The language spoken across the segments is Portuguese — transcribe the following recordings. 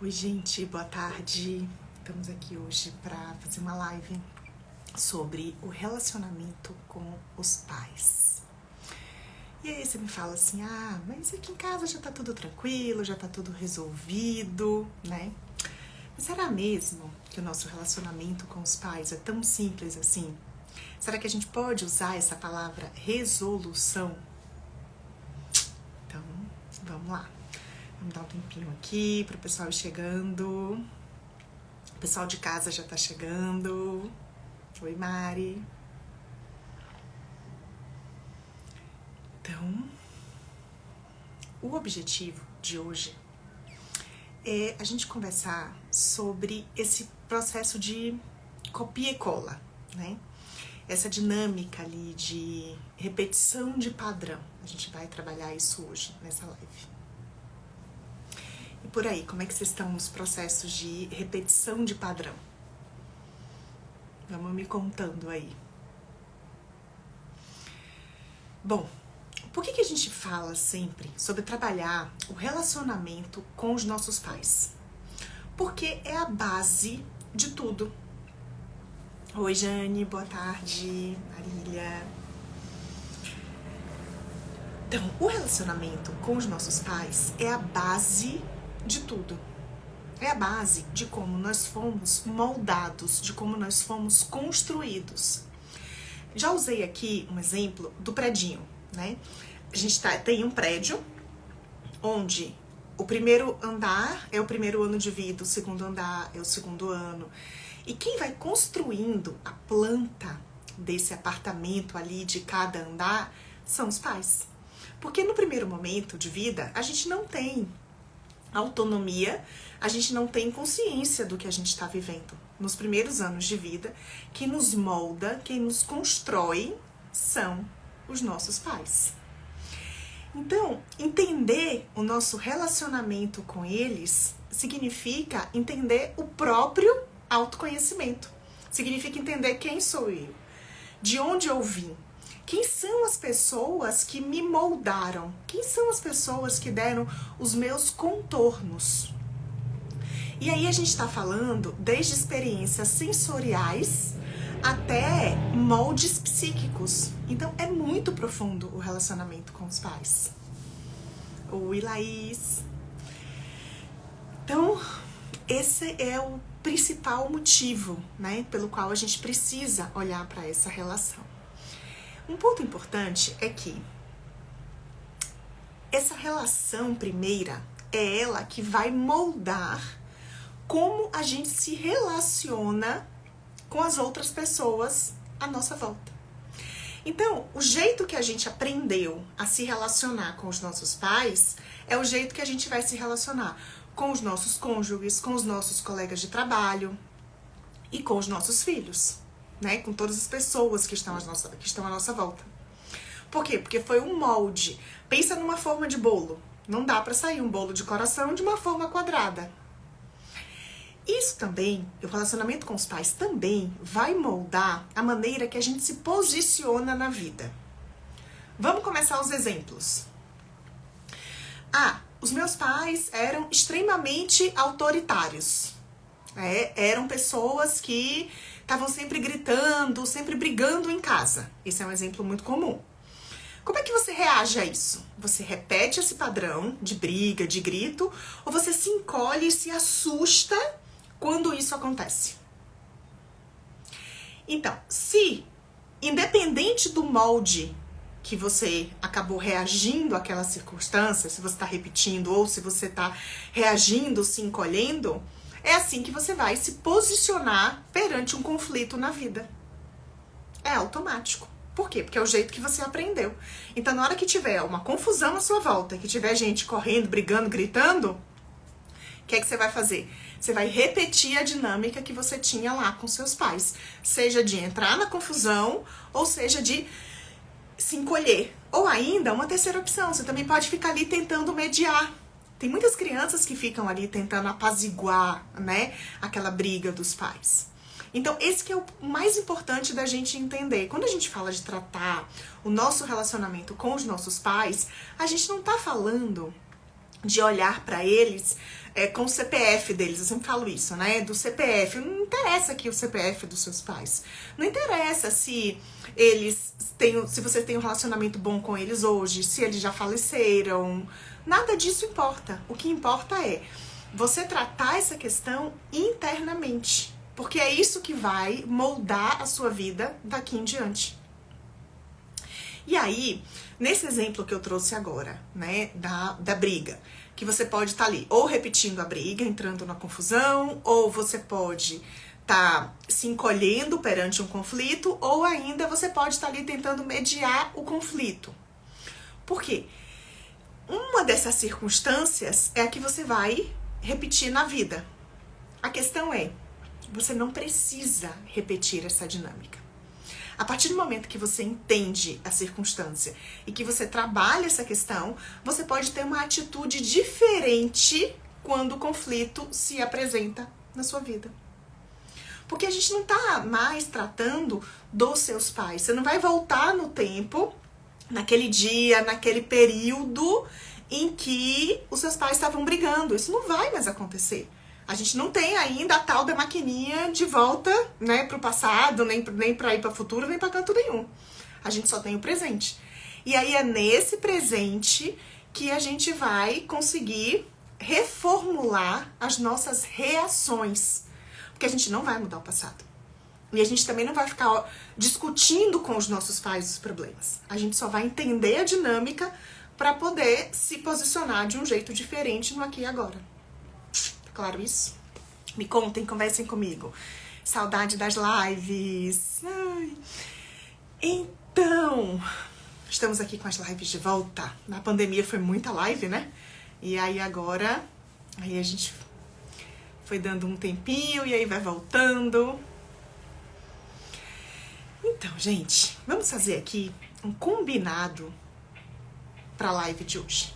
Oi, gente, boa tarde. Estamos aqui hoje para fazer uma live sobre o relacionamento com os pais. E aí você me fala assim, mas aqui em casa já tá tudo tranquilo, já tá tudo resolvido, né? Mas será mesmo que o nosso relacionamento com os pais é tão simples assim? Será que a gente pode usar essa palavra resolução? Então, vamos lá. Vamos dar um tempinho aqui para o pessoal ir chegando. O pessoal de casa já tá chegando. Oi, Mari. Então, o objetivo de hoje é a gente conversar sobre esse processo de copia e cola, né? Essa dinâmica ali de repetição de padrão. A gente vai trabalhar isso hoje nessa live. E por aí, como é que vocês estão nos processos de repetição de padrão? Vamos me contando aí. Bom, por que a gente fala sempre sobre trabalhar o relacionamento com os nossos pais? Porque é a base de tudo. Oi, Jane, boa tarde. Marília. Então, o relacionamento com os nossos pais é a base de tudo. É a base de como nós fomos moldados, de como nós fomos construídos. Já usei aqui um exemplo do predinho, né? A gente tem um prédio onde o primeiro andar é o primeiro ano de vida, o segundo andar é o segundo ano. E quem vai construindo a planta desse apartamento ali de cada andar são os pais. Porque no primeiro momento de vida, a gente não tem autonomia, a gente não tem consciência do que a gente está vivendo. Nos primeiros anos de vida, quem nos molda, quem nos constrói são os nossos pais. Então, entender o nosso relacionamento com eles significa entender o próprio autoconhecimento. Significa entender quem sou eu, de onde eu vim. Quem são as pessoas que me moldaram? Quem são as pessoas que deram os meus contornos? E aí a gente está falando desde experiências sensoriais até moldes psíquicos. Então é muito profundo o relacionamento com os pais. Oi, Laís. Então, esse é o principal motivo, né, pelo qual a gente precisa olhar para essa relação. Um ponto importante é que essa relação primeira é ela que vai moldar como a gente se relaciona com as outras pessoas à nossa volta. Então, o jeito que a gente aprendeu a se relacionar com os nossos pais é o jeito que a gente vai se relacionar com os nossos cônjuges, com os nossos colegas de trabalho e com os nossos filhos. Né, com todas as pessoas que estão à nossa volta. Por quê? Porque foi um molde. Pensa numa forma de bolo. Não dá para sair um bolo de coração de uma forma quadrada. Isso também, o relacionamento com os pais também vai moldar a maneira que a gente se posiciona na vida. Vamos começar os exemplos. Os meus pais eram extremamente autoritários. Eram pessoas que estavam sempre gritando, sempre brigando em casa. Esse é um exemplo muito comum. Como é que você reage a isso? Você repete esse padrão de briga, de grito, ou você se encolhe e se assusta quando isso acontece? Então, se, independente do molde que você acabou reagindo àquela circunstância, se você está repetindo ou se você está reagindo, se encolhendo, é assim que você vai se posicionar perante um conflito na vida. É automático. Por quê? Porque é o jeito que você aprendeu. Então, na hora que tiver uma confusão à sua volta, que tiver gente correndo, brigando, gritando, o que é que você vai fazer? Você vai repetir a dinâmica que você tinha lá com seus pais. Seja de entrar na confusão, ou seja de se encolher. Ou ainda, uma terceira opção, você também pode ficar ali tentando mediar. Tem muitas crianças que ficam ali tentando apaziguar, né, aquela briga dos pais. Então, esse que é o mais importante da gente entender. Quando a gente fala de tratar o nosso relacionamento com os nossos pais, a gente não tá falando de olhar para eles com o CPF deles. Eu sempre falo isso, né? Do CPF. Não interessa aqui o CPF dos seus pais. Não interessa se se você tem um relacionamento bom com eles hoje, se eles já faleceram. Nada disso importa. O que importa é você tratar essa questão internamente. Porque é isso que vai moldar a sua vida daqui em diante. E aí, nesse exemplo que eu trouxe agora, né, da briga, que você pode estar ali ou repetindo a briga, entrando na confusão, ou você pode estar se encolhendo perante um conflito, ou ainda você pode estar ali tentando mediar o conflito. Por quê? Uma dessas circunstâncias é a que você vai repetir na vida. A questão é, você não precisa repetir essa dinâmica. A partir do momento que você entende a circunstância e que você trabalha essa questão, você pode ter uma atitude diferente quando o conflito se apresenta na sua vida. Porque a gente não tá mais tratando dos seus pais. Você não vai voltar no tempo, naquele dia, naquele período em que os seus pais estavam brigando. Isso não vai mais acontecer. A gente não tem ainda a tal da maquininha de volta, né, pro passado, nem pra ir para o futuro, nem para canto nenhum. A gente só tem o presente. E aí é nesse presente que a gente vai conseguir reformular as nossas reações. Porque a gente não vai mudar o passado. E a gente também não vai ficar discutindo com os nossos pais os problemas. A gente só vai entender a dinâmica para poder se posicionar de um jeito diferente no aqui e agora. Claro isso? Me contem, conversem comigo. Saudade das lives. Ai. Então, estamos aqui com as lives de volta. Na pandemia foi muita live, né? E aí agora, aí a gente foi dando um tempinho e aí vai voltando. Então, gente, vamos fazer aqui um combinado para a live de hoje.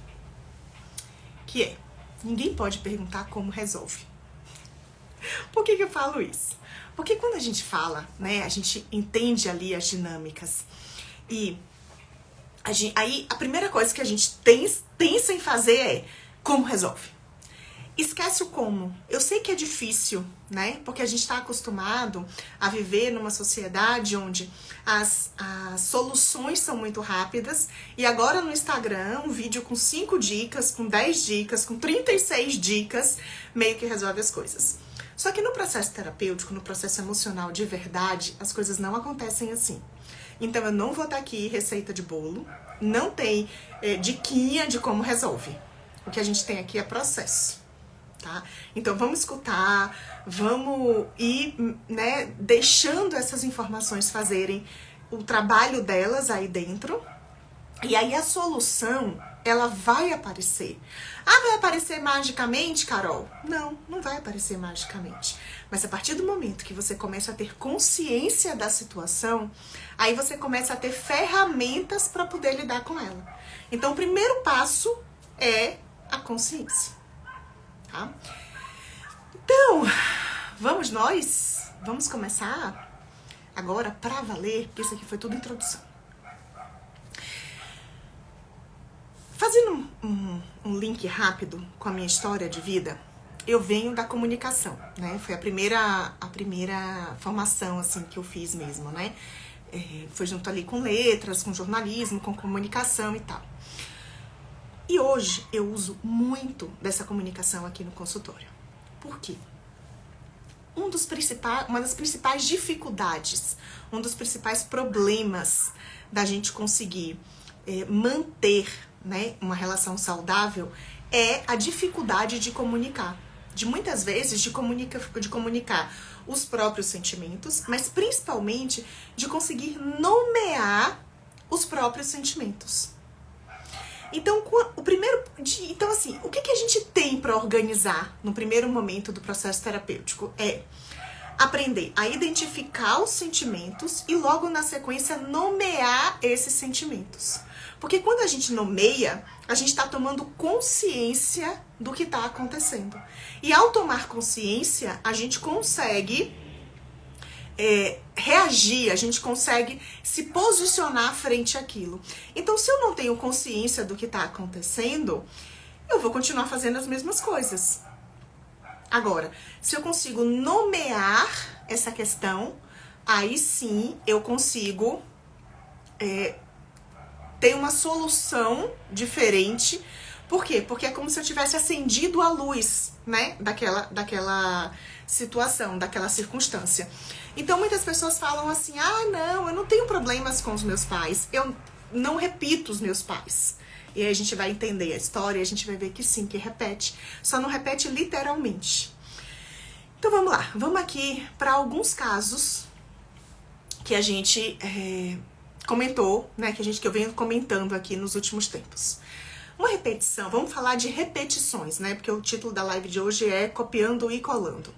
Que é, ninguém pode perguntar como resolve. Por que eu falo isso? Porque quando a gente fala, né, a gente entende ali as dinâmicas e aí a primeira coisa que a gente pensa em fazer é como resolve. Esquece o como. Eu sei que é difícil, né? Porque a gente está acostumado a viver numa sociedade onde as soluções são muito rápidas. E agora no Instagram, um vídeo com 5 dicas, com 10 dicas, com 36 dicas, meio que resolve as coisas. Só que no processo terapêutico, no processo emocional de verdade, as coisas não acontecem assim. Então eu não vou dar aqui receita de bolo, não tem diquinha de como resolve. O que a gente tem aqui é processo. Tá? Então vamos escutar, vamos ir, né, deixando essas informações fazerem o trabalho delas aí dentro. E aí a solução, ela vai aparecer. Ah, vai aparecer magicamente, Carol? Não, não vai aparecer magicamente. Mas a partir do momento que você começa a ter consciência da situação, aí você começa a ter ferramentas para poder lidar com ela. Então o primeiro passo é a consciência. Tá? Então, vamos nós? Vamos começar agora para valer, porque isso aqui foi tudo introdução. Fazendo um link rápido com a minha história de vida, eu venho da comunicação, né? Foi a primeira formação assim que eu fiz mesmo, né? Foi junto ali com letras, com jornalismo, com comunicação e tal. E hoje eu uso muito dessa comunicação aqui no consultório. Por quê? Uma das principais dificuldades, um dos principais problemas da gente conseguir manter, né, uma relação saudável é a dificuldade de comunicar. De muitas vezes de comunicar os próprios sentimentos, mas principalmente de conseguir nomear os próprios sentimentos. Então, o que a gente tem para organizar no primeiro momento do processo terapêutico é aprender a identificar os sentimentos e logo na sequência nomear esses sentimentos. Porque quando a gente nomeia, a gente está tomando consciência do que está acontecendo. E ao tomar consciência, a gente consegue reagir, a gente consegue se posicionar frente àquilo. Então, se eu não tenho consciência do que está acontecendo, eu vou continuar fazendo as mesmas coisas. Agora, se eu consigo nomear essa questão, aí sim eu consigo ter uma solução diferente. Por quê? Porque é como se eu tivesse acendido a luz, né, daquela situação, daquela circunstância. Então, muitas pessoas falam assim, não, eu não tenho problemas com os meus pais, eu não repito os meus pais. E aí a gente vai entender a história e a gente vai ver que sim, que repete, só não repete literalmente. Então, vamos lá, vamos aqui para alguns casos que a gente comentou, né, que eu venho comentando aqui nos últimos tempos. Uma repetição, vamos falar de repetições, né? Porque o título da live de hoje é Copiando e Colando,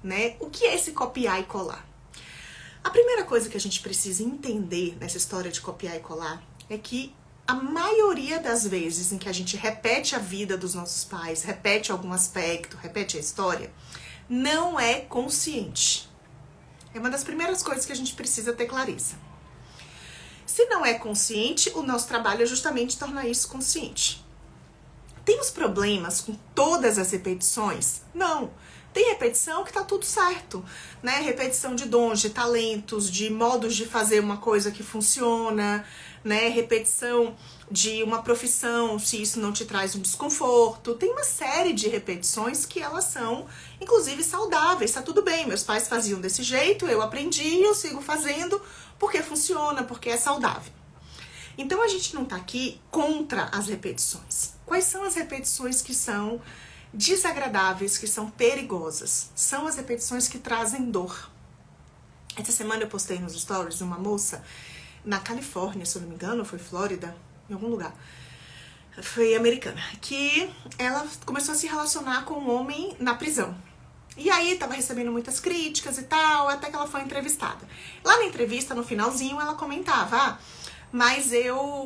né? O que é esse copiar e colar? A primeira coisa que a gente precisa entender nessa história de copiar e colar é que a maioria das vezes em que a gente repete a vida dos nossos pais, repete algum aspecto, repete a história, não é consciente. É uma das primeiras coisas que a gente precisa ter clareza. Se não é consciente, o nosso trabalho é justamente tornar isso consciente. Temos problemas com todas as repetições? Não. Tem repetição que tá tudo certo, né? Repetição de dons, de talentos, de modos de fazer uma coisa que funciona, né? Repetição de uma profissão, se isso não te traz um desconforto. Tem uma série de repetições que elas são, inclusive, saudáveis. Tá tudo bem, meus pais faziam desse jeito, eu aprendi, eu sigo fazendo, porque funciona, porque é saudável. Então, a gente não tá aqui contra as repetições. Quais são as repetições que são desagradáveis, que são perigosas? São as repetições que trazem dor. Essa semana eu postei nos stories uma moça na Califórnia, se eu não me engano, foi Flórida, em algum lugar, foi americana, que ela começou a se relacionar com um homem na prisão. E aí tava recebendo muitas críticas e tal, até que ela foi entrevistada. Lá na entrevista, no finalzinho, ela comentava, mas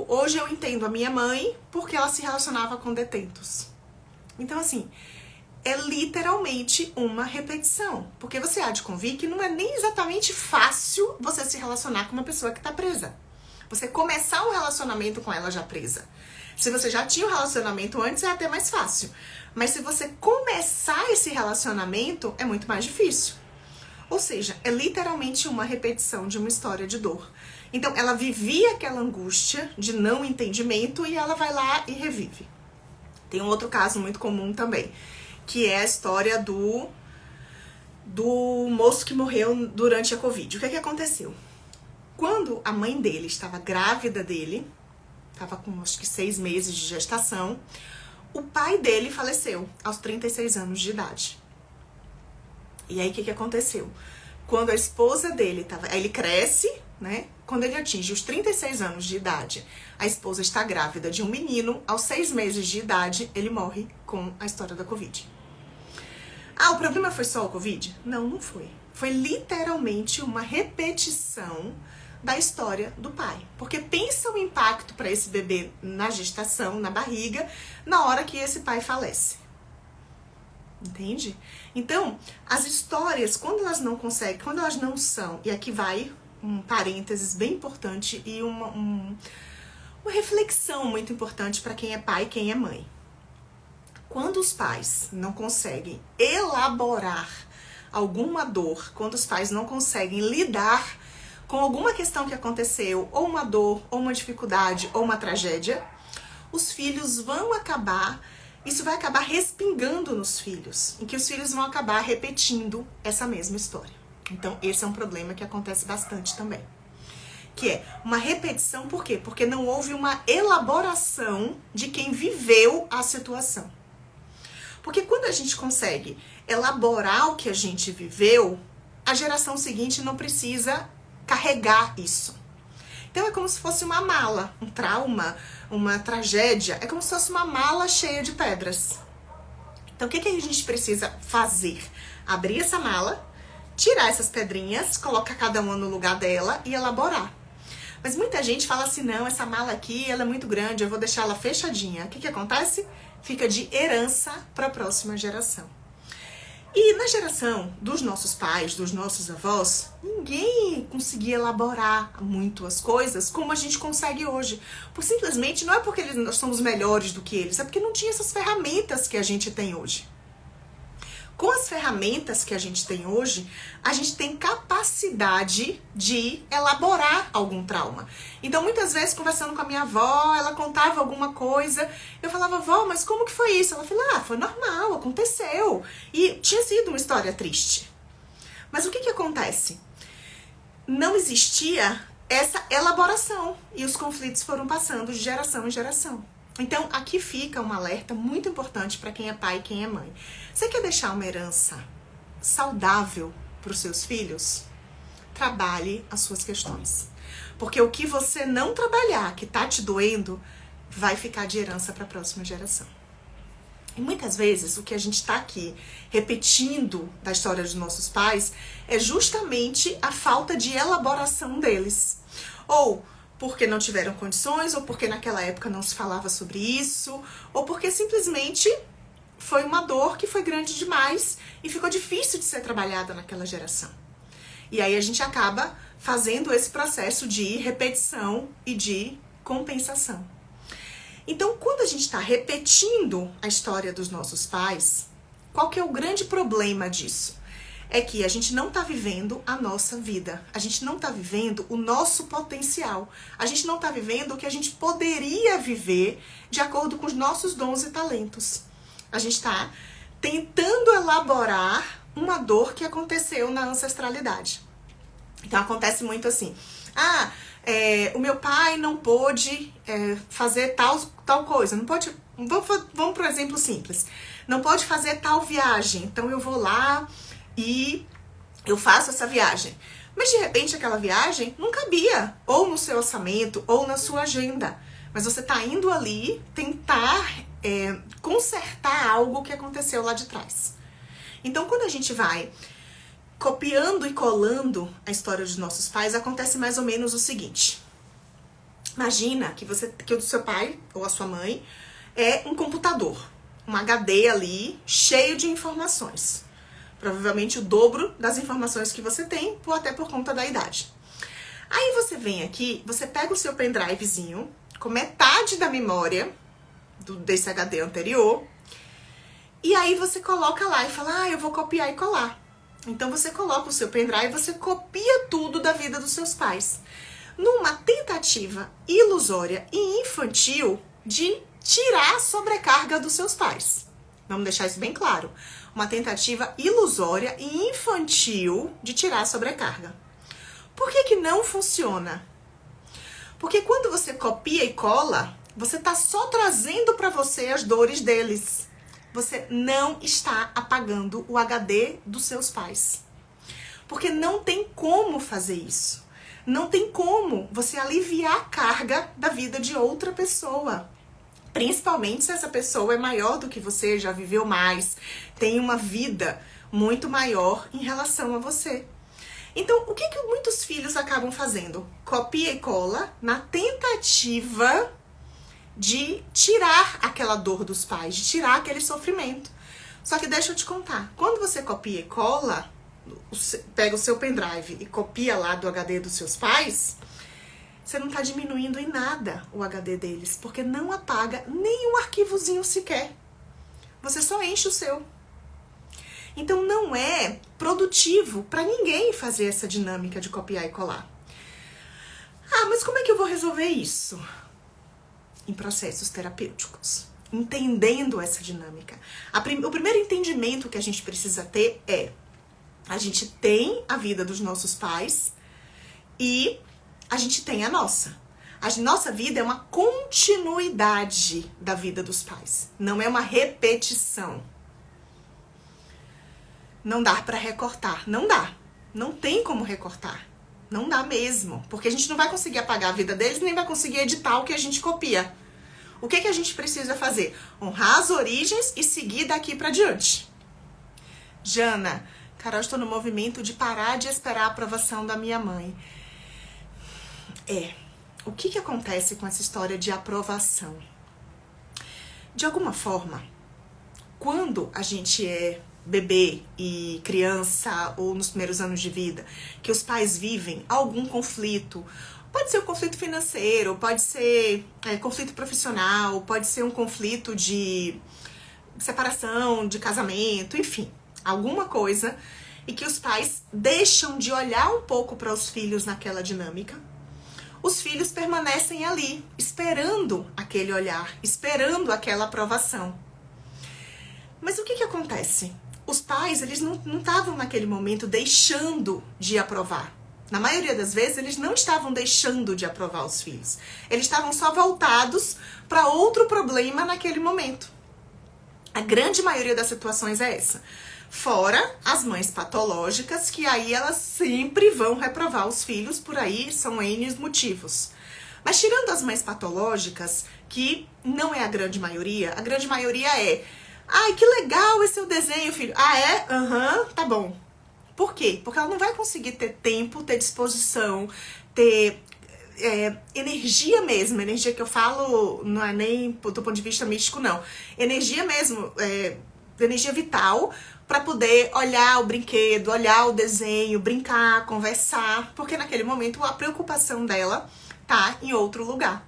hoje eu entendo a minha mãe porque ela se relacionava com detentos. Então, assim, é literalmente uma repetição. Porque você há de convir que não é nem exatamente fácil você se relacionar com uma pessoa que tá presa. Você começar um relacionamento com ela já presa. Se você já tinha um relacionamento antes, é até mais fácil. Mas se você começar esse relacionamento, é muito mais difícil. Ou seja, é literalmente uma repetição de uma história de dor. Então, ela vivia aquela angústia de não entendimento e ela vai lá e revive. Tem um outro caso muito comum também, que é a história do moço que morreu durante a Covid. O que aconteceu? Quando a mãe dele estava grávida dele, estava com acho que 6 meses de gestação, o pai dele faleceu aos 36 anos de idade. E aí o que aconteceu? Quando a esposa dele aí ele cresce, né? Quando ele atinge os 36 anos de idade, a esposa está grávida de um menino, aos 6 meses de idade, ele morre com a história da Covid. O problema foi só o Covid? Não, não foi. Foi literalmente uma repetição da história do pai. Porque pensa o impacto para esse bebê na gestação, na barriga, na hora que esse pai falece. Entende? Então, as histórias, quando elas não conseguem, quando elas não são, e aqui vai um parênteses bem importante e uma reflexão muito importante para quem é pai e quem é mãe. Quando os pais não conseguem elaborar alguma dor, quando os pais não conseguem lidar com alguma questão que aconteceu, ou uma dor, ou uma dificuldade, ou uma tragédia, os filhos vão acabar, isso vai acabar respingando nos filhos, em que os filhos vão acabar repetindo essa mesma história. Então, esse é um problema que acontece bastante também. Que é uma repetição, por quê? Porque não houve uma elaboração de quem viveu a situação. Porque quando a gente consegue elaborar o que a gente viveu, a geração seguinte não precisa carregar isso. Então é como se fosse uma mala, um trauma, uma tragédia, é como se fosse uma mala cheia de pedras. Então o que a gente precisa fazer? Abrir essa mala, tirar essas pedrinhas, colocar cada uma no lugar dela e elaborar. Mas muita gente fala assim, não, essa mala aqui, ela é muito grande, eu vou deixar ela fechadinha. O que acontece? Fica de herança para a próxima geração. E na geração dos nossos pais, dos nossos avós, ninguém conseguia elaborar muito as coisas como a gente consegue hoje. Simplesmente não é porque nós somos melhores do que eles, é porque não tinha essas ferramentas que a gente tem hoje. Com as ferramentas que a gente tem hoje, a gente tem capacidade de elaborar algum trauma. Então, muitas vezes, conversando com a minha avó, ela contava alguma coisa, eu falava, vó, mas como que foi isso? Ela falou, foi normal, aconteceu. E tinha sido uma história triste. Mas o que acontece? Não existia essa elaboração e os conflitos foram passando de geração em geração. Então, aqui fica um alerta muito importante para quem é pai e quem é mãe. Você quer deixar uma herança saudável para os seus filhos? Trabalhe as suas questões. Porque o que você não trabalhar, que tá te doendo, vai ficar de herança para a próxima geração. E muitas vezes o que a gente está aqui repetindo da história dos nossos pais é justamente a falta de elaboração deles. Ou porque não tiveram condições, ou porque naquela época não se falava sobre isso, ou porque simplesmente foi uma dor que foi grande demais e ficou difícil de ser trabalhada naquela geração. E aí a gente acaba fazendo esse processo de repetição e de compensação. Então, quando a gente está repetindo a história dos nossos pais, qual que é o grande problema disso? É que a gente não está vivendo a nossa vida. A gente não está vivendo o nosso potencial. A gente não está vivendo o que a gente poderia viver de acordo com os nossos dons e talentos. A gente está tentando elaborar uma dor que aconteceu na ancestralidade. Então, acontece muito assim. O meu pai não pôde fazer tal coisa. Não pode. Vamos para um exemplo simples. Não pode fazer tal viagem. Então, eu vou lá e eu faço essa viagem. Mas de repente aquela viagem não cabia, ou no seu orçamento, ou na sua agenda. Mas você está indo ali tentar consertar algo que aconteceu lá de trás. Então, quando a gente vai copiando e colando a história dos nossos pais, acontece mais ou menos o seguinte. Imagina que o seu pai ou a sua mãe é um computador, um HD ali cheio de informações. Provavelmente o dobro das informações que você tem, ou até por conta da idade. Aí você vem aqui, você pega o seu pendrivezinho, com metade da memória desse HD anterior, e aí você coloca lá e fala, eu vou copiar e colar. Então você coloca o seu pendrive e você copia tudo da vida dos seus pais. Numa tentativa ilusória e infantil de tirar a sobrecarga dos seus pais. Vamos deixar isso bem claro. Uma tentativa ilusória e infantil de tirar a sobrecarga. Por que não funciona? Porque quando você copia e cola, você está só trazendo para você as dores deles. Você não está apagando o HD dos seus pais. Porque não tem como fazer isso. Não tem como você aliviar a carga da vida de outra pessoa. Principalmente se essa pessoa é maior do que você, já viveu mais, tem uma vida muito maior em relação a você. Então, o que muitos filhos acabam fazendo? Copia e cola na tentativa de tirar aquela dor dos pais, de tirar aquele sofrimento. Só que deixa eu te contar, quando você copia e cola, pega o seu pendrive e copia lá do HD dos seus pais, você não está diminuindo em nada o HD deles, porque não apaga nenhum arquivozinho sequer. Você só enche o seu. Então não é produtivo para ninguém fazer essa dinâmica de copiar e colar. Mas como é que eu vou resolver isso? Em processos terapêuticos. Entendendo essa dinâmica. O primeiro entendimento que a gente precisa ter é: a gente tem a vida dos nossos pais e a gente tem a nossa. A nossa vida é uma continuidade da vida dos pais. Não é uma repetição. Não dá para recortar. Não dá. Não tem como recortar. Não dá mesmo. Porque a gente não vai conseguir apagar a vida deles, nem vai conseguir editar o que a gente copia. O que a gente precisa fazer? Honrar as origens e seguir daqui para diante. Jana, Carol, estou no movimento de parar de esperar a aprovação da minha mãe. O que acontece com essa história de aprovação? De alguma forma, quando a gente é bebê e criança ou nos primeiros anos de vida, que os pais vivem algum conflito. Pode ser um conflito financeiro, pode ser conflito profissional, pode ser um conflito de separação, de casamento, enfim, alguma coisa, e que os pais deixam de olhar um pouco para os filhos naquela dinâmica. Os filhos permanecem ali, esperando aquele olhar, esperando aquela aprovação. Mas o que acontece? Os pais, eles não estavam naquele momento deixando de aprovar. Na maioria das vezes, eles não estavam deixando de aprovar os filhos. Eles estavam só voltados para outro problema naquele momento. A grande maioria das situações é essa. Fora as mães patológicas, que aí elas sempre vão reprovar os filhos, por aí são N motivos. Mas tirando as mães patológicas, que não é a grande maioria é: ai, que legal esse seu desenho, filho. Ah, é? Aham, tá bom. Por quê? Porque ela não vai conseguir ter tempo, ter disposição, ter energia mesmo. Energia que eu falo não é nem do ponto de vista místico, não. Energia mesmo, energia vital, para poder olhar o brinquedo, olhar o desenho, brincar, conversar. Porque naquele momento a preocupação dela tá em outro lugar.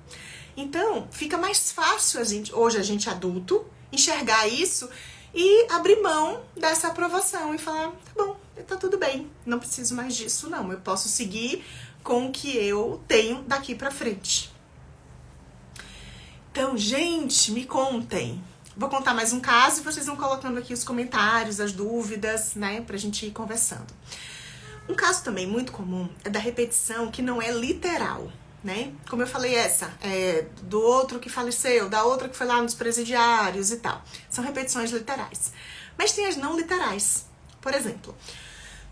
Então, fica mais fácil hoje a gente adulto enxergar isso e abrir mão dessa aprovação e falar: tá bom, tá tudo bem, não preciso mais disso não, eu posso seguir com o que eu tenho daqui pra frente. Então, gente, me contem. Vou contar mais um caso e vocês vão colocando aqui os comentários, as dúvidas, né, pra gente ir conversando. Um caso também muito comum é da repetição que não é literal, né? Como eu falei, do outro que faleceu, da outra que foi lá nos presidiários e tal. São repetições literais. Mas tem as não literais. Por exemplo,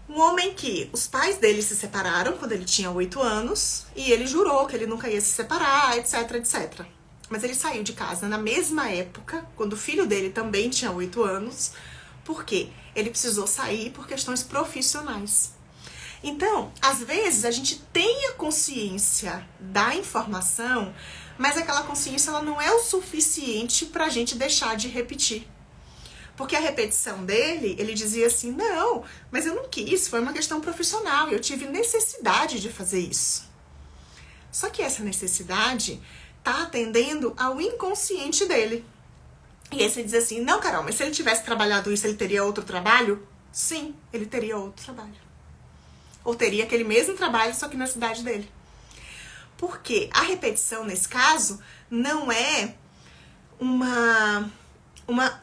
um homem que os pais dele se separaram quando ele tinha 8 anos e ele jurou que ele nunca ia se separar, etc, etc. Mas ele saiu de casa na mesma época, quando o filho dele também tinha 8 anos. Por quê? Ele precisou sair por questões profissionais. Então, às vezes, a gente tem a consciência da informação, mas aquela consciência ela não é o suficiente pra gente deixar de repetir. Porque a repetição dele, ele dizia assim: não, mas eu não quis, foi uma questão profissional, eu tive necessidade de fazer isso. Só que essa necessidade tá atendendo ao inconsciente dele. E aí você diz assim: não, Carol, mas se ele tivesse trabalhado isso, ele teria outro trabalho? Sim, ele teria outro trabalho. Ou teria aquele mesmo trabalho, só que na cidade dele. Porque a repetição, nesse caso, não é uma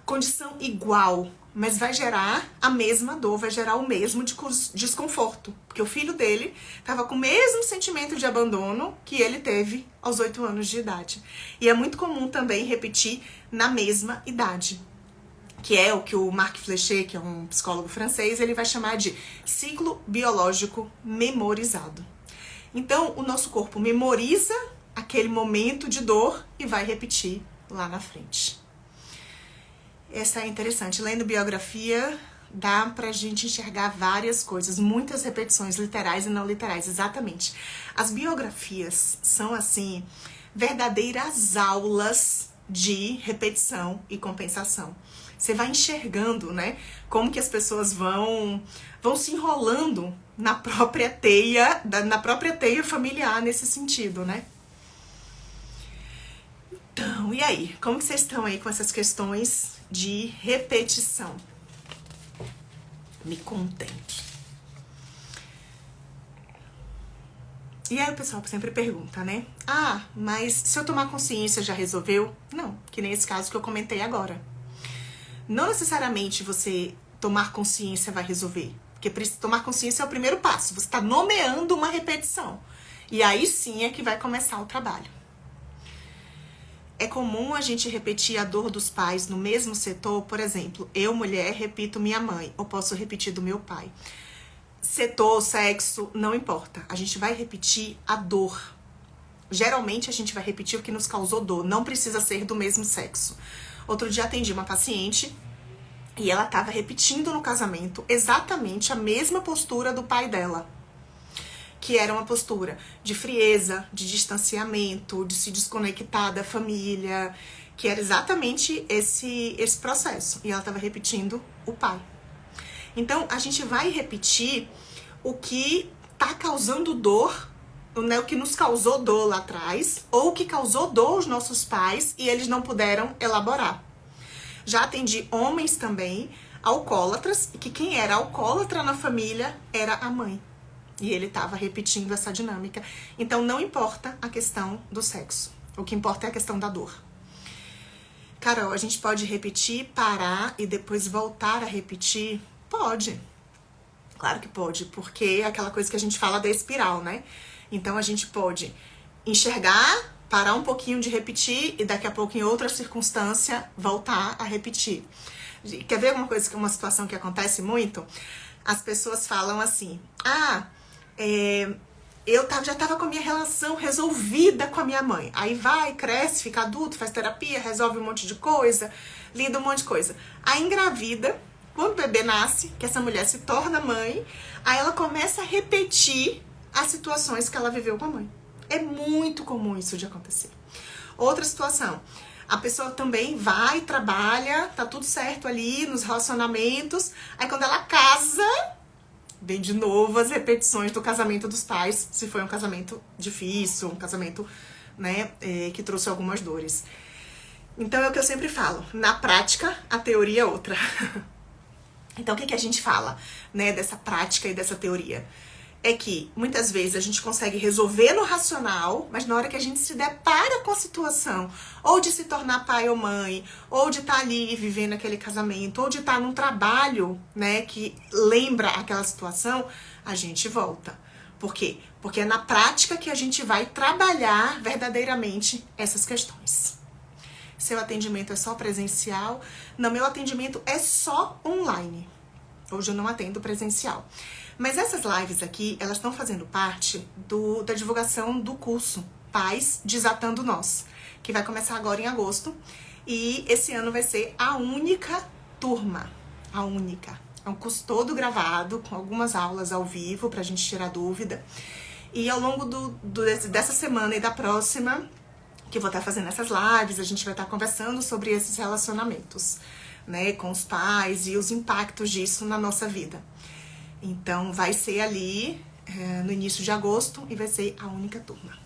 condição igual, mas vai gerar a mesma dor, vai gerar o mesmo desconforto. Porque o filho dele estava com o mesmo sentimento de abandono que ele teve aos 8 anos de idade. E é muito comum também repetir na mesma idade, que é o que o Marc Flechet, que é um psicólogo francês, ele vai chamar de ciclo biológico memorizado. Então, o nosso corpo memoriza aquele momento de dor e vai repetir lá na frente. Essa é interessante. Lendo biografia, dá pra gente enxergar várias coisas, muitas repetições literais e não literais, exatamente. As biografias são, assim, verdadeiras aulas de repetição e compensação. Você vai enxergando, né, como que as pessoas vão se enrolando na própria teia familiar nesse sentido, né? Então, e aí? Como que vocês estão aí com essas questões de repetição? Me contem. E aí o pessoal sempre pergunta, né? Ah, mas se eu tomar consciência já resolveu? Não, que nem esse caso que eu comentei agora. Não necessariamente você tomar consciência vai resolver. Porque tomar consciência é o primeiro passo. Você está nomeando uma repetição. E aí sim é que vai começar o trabalho. É comum a gente repetir a dor dos pais no mesmo setor. Por exemplo, eu, mulher, repito minha mãe. Ou posso repetir do meu pai. Setor, sexo, não importa. A gente vai repetir a dor. Geralmente a gente vai repetir o que nos causou dor. Não precisa ser do mesmo sexo. Outro dia atendi uma paciente e ela estava repetindo no casamento exatamente a mesma postura do pai dela, que era uma postura de frieza, de distanciamento, de se desconectar da família, que era exatamente esse processo. E ela estava repetindo o pai. Então, a gente vai repetir o que tá causando dor, né, o que nos causou dor lá atrás, ou o que causou dor aos nossos pais e eles não puderam elaborar. Já atendi homens também, alcoólatras, que quem era alcoólatra na família era a mãe. E ele estava repetindo essa dinâmica. Então, não importa a questão do sexo. O que importa é a questão da dor. Carol, a gente pode repetir, parar e depois voltar a repetir? Pode. Claro que pode, porque é aquela coisa que a gente fala da espiral, né? Então, a gente pode enxergar, parar um pouquinho de repetir e daqui a pouco, em outra circunstância, voltar a repetir. Quer ver uma situação que acontece muito? As pessoas falam assim, já tava com a minha relação resolvida com a minha mãe. Aí vai, cresce, fica adulto, faz terapia, resolve um monte de coisa, lida um monte de coisa. Aí engravida, quando o bebê nasce, que essa mulher se torna mãe, aí ela começa a repetir as situações que ela viveu com a mãe. É muito comum isso de acontecer. Outra situação, a pessoa também vai, trabalha, tá tudo certo ali nos relacionamentos, aí quando ela casa, vem de novo as repetições do casamento dos pais, se foi um casamento difícil, um casamento, né, que trouxe algumas dores. Então é o que eu sempre falo, na prática a teoria é outra. Então o que a gente fala, né, dessa prática e dessa teoria? É que muitas vezes a gente consegue resolver no racional, mas na hora que a gente se depara com a situação, ou de se tornar pai ou mãe, ou de estar ali vivendo aquele casamento, ou de estar num trabalho, né, que lembra aquela situação, a gente volta. Por quê? Porque é na prática que a gente vai trabalhar verdadeiramente essas questões. Seu atendimento é só presencial? Não, meu atendimento é só online. Hoje eu não atendo presencial. Mas essas lives aqui, elas estão fazendo parte da divulgação do curso Pais Desatando Nós, que vai começar agora em agosto. E esse ano vai ser a única turma. A única. É um curso todo gravado, com algumas aulas ao vivo, pra gente tirar dúvida. E ao longo dessa semana e da próxima, que eu vou estar fazendo essas lives, a gente vai estar conversando sobre esses relacionamentos, né, com os pais e os impactos disso na nossa vida. Então, vai ser ali no início de agosto e vai ser a única turma.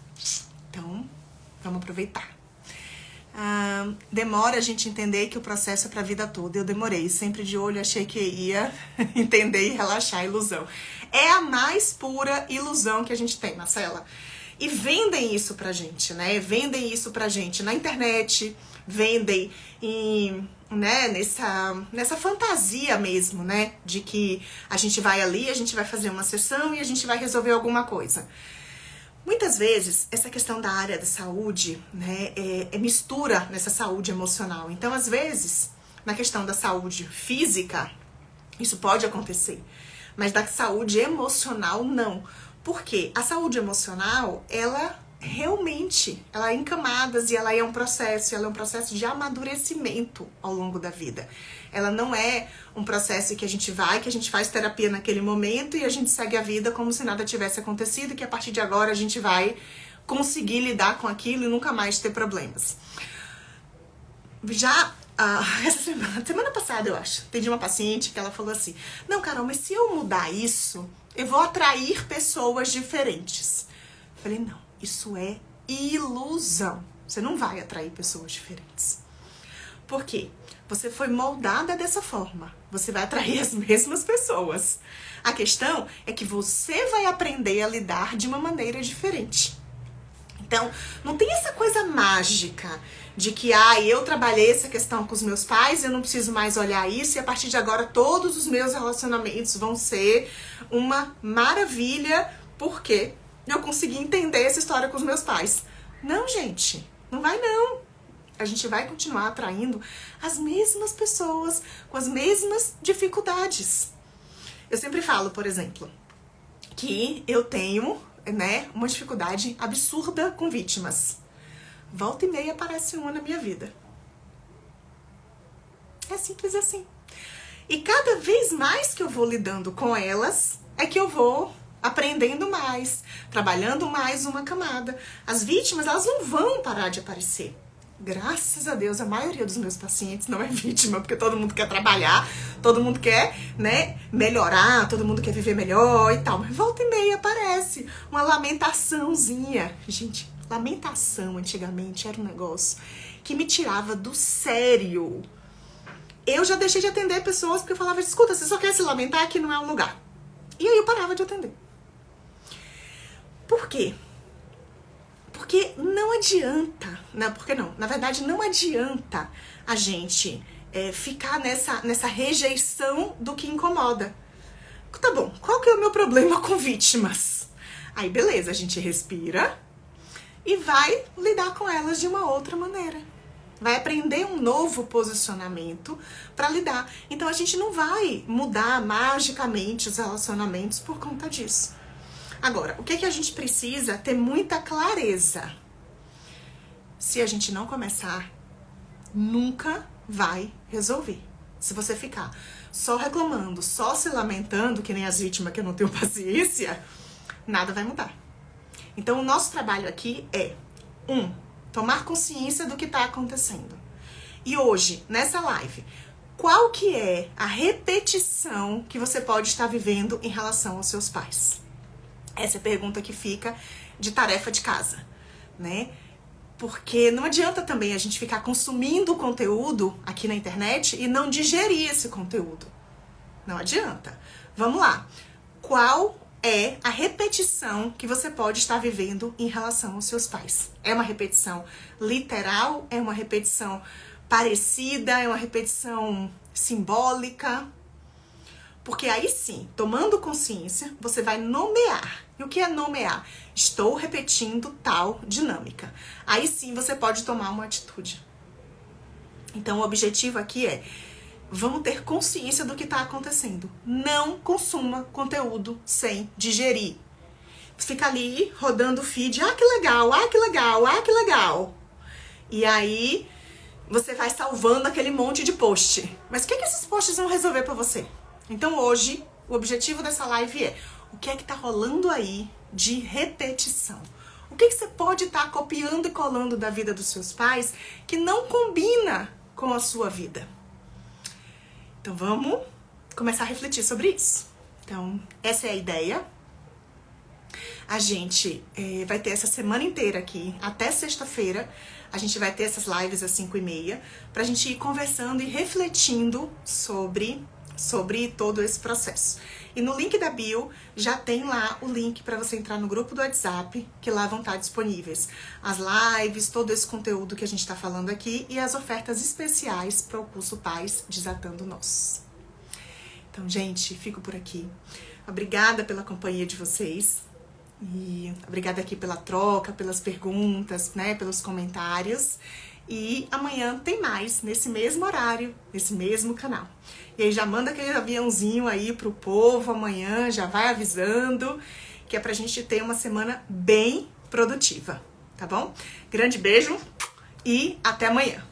Então, vamos aproveitar. Demora a gente entender que o processo é pra vida toda. Eu demorei, sempre de olho, achei que ia entender e relaxar, ilusão. É a mais pura ilusão que a gente tem, Marcela. E vendem isso pra gente, né? Vendem isso pra gente na internet, vendem né, nessa fantasia mesmo, né? De que a gente vai ali, a gente vai fazer uma sessão e a gente vai resolver alguma coisa. Muitas vezes, essa questão da área da saúde, né, é mistura nessa saúde emocional. Então, às vezes, na questão da saúde física, isso pode acontecer. Mas da saúde emocional, não. Por quê? A saúde emocional, ela é em camadas e ela é um processo de amadurecimento ao longo da vida. Ela não é um processo que a gente faz terapia naquele momento e a gente segue a vida como se nada tivesse acontecido e que a partir de agora a gente vai conseguir lidar com aquilo e nunca mais ter problemas. Já essa semana passada, eu acho, atendi uma paciente que ela falou assim, não, Carol, mas se eu mudar isso, eu vou atrair pessoas diferentes. Eu falei, não, isso é ilusão. Você não vai atrair pessoas diferentes. Por quê? Você foi moldada dessa forma. Você vai atrair as mesmas pessoas. A questão é que você vai aprender a lidar de uma maneira diferente. Então, não tem essa coisa mágica de que, eu trabalhei essa questão com os meus pais, eu não preciso mais olhar isso e a partir de agora todos os meus relacionamentos vão ser uma maravilha porque eu consegui entender essa história com os meus pais. Não, gente, não vai não. A gente vai continuar atraindo as mesmas pessoas com as mesmas dificuldades. Eu sempre falo, por exemplo, que eu tenho, né, uma dificuldade absurda com vítimas. Volta e meia aparece uma na minha vida. É simples assim. E cada vez mais que eu vou lidando com elas, é que eu vou aprendendo mais, trabalhando mais uma camada. As vítimas, elas não vão parar de aparecer. Graças a Deus, a maioria dos meus pacientes não é vítima, porque todo mundo quer trabalhar, todo mundo quer, né, melhorar, todo mundo quer viver melhor e tal. Mas volta e meia aparece uma lamentaçãozinha. Gente, lamentação antigamente era um negócio que me tirava do sério. Eu já deixei de atender pessoas porque eu falava, escuta, você só quer se lamentar, aqui não é um lugar. E aí eu parava de atender. Por quê? Porque não adianta, não, porque não, na verdade não adianta a gente ficar nessa rejeição do que incomoda. Tá bom, qual que é o meu problema com vítimas? Aí beleza, a gente respira e vai lidar com elas de uma outra maneira. Vai aprender um novo posicionamento para lidar. Então a gente não vai mudar magicamente os relacionamentos por conta disso. Agora, o que a gente precisa ter muita clareza? Se a gente não começar, nunca vai resolver. Se você ficar só reclamando, só se lamentando, que nem as vítimas que eu não tenho paciência, nada vai mudar. Então, o nosso trabalho aqui é, tomar consciência do que está acontecendo. E hoje, nessa live, qual que é a repetição que você pode estar vivendo em relação aos seus pais? Essa é a pergunta que fica de tarefa de casa, né? Porque não adianta também a gente ficar consumindo conteúdo aqui na internet e não digerir esse conteúdo. Não adianta. Vamos lá. Qual é a repetição que você pode estar vivendo em relação aos seus pais? É uma repetição literal? É uma repetição parecida? É uma repetição simbólica? Porque aí sim, tomando consciência, você vai nomear. E o que é nomear? Estou repetindo tal dinâmica. Aí sim você pode tomar uma atitude. Então o objetivo aqui é, vamos ter consciência do que está acontecendo. Não consuma conteúdo sem digerir. Fica ali rodando o feed, que legal, que legal, que legal. E aí você vai salvando aquele monte de post. Mas o que esses posts vão resolver para você? Então hoje, o objetivo dessa live é, o que é que tá rolando aí de repetição? O que você pode estar copiando e colando da vida dos seus pais que não combina com a sua vida? Então vamos começar a refletir sobre isso. Então, essa é a ideia. A gente vai ter essa semana inteira aqui, até sexta-feira, a gente vai ter essas lives às 5h30, pra gente ir conversando e refletindo sobre todo esse processo. E no link da bio já tem lá o link para você entrar no grupo do WhatsApp, que lá vão estar disponíveis as lives, todo esse conteúdo que a gente está falando aqui e as ofertas especiais para o curso Pais Desatando Nós. Então, gente, fico por aqui. Obrigada pela companhia de vocês e obrigada aqui pela troca, pelas perguntas, né, pelos comentários. E amanhã tem mais, nesse mesmo horário, nesse mesmo canal. E aí já manda aquele aviãozinho aí pro povo amanhã, já vai avisando, que é pra gente ter uma semana bem produtiva, tá bom? Grande beijo e até amanhã.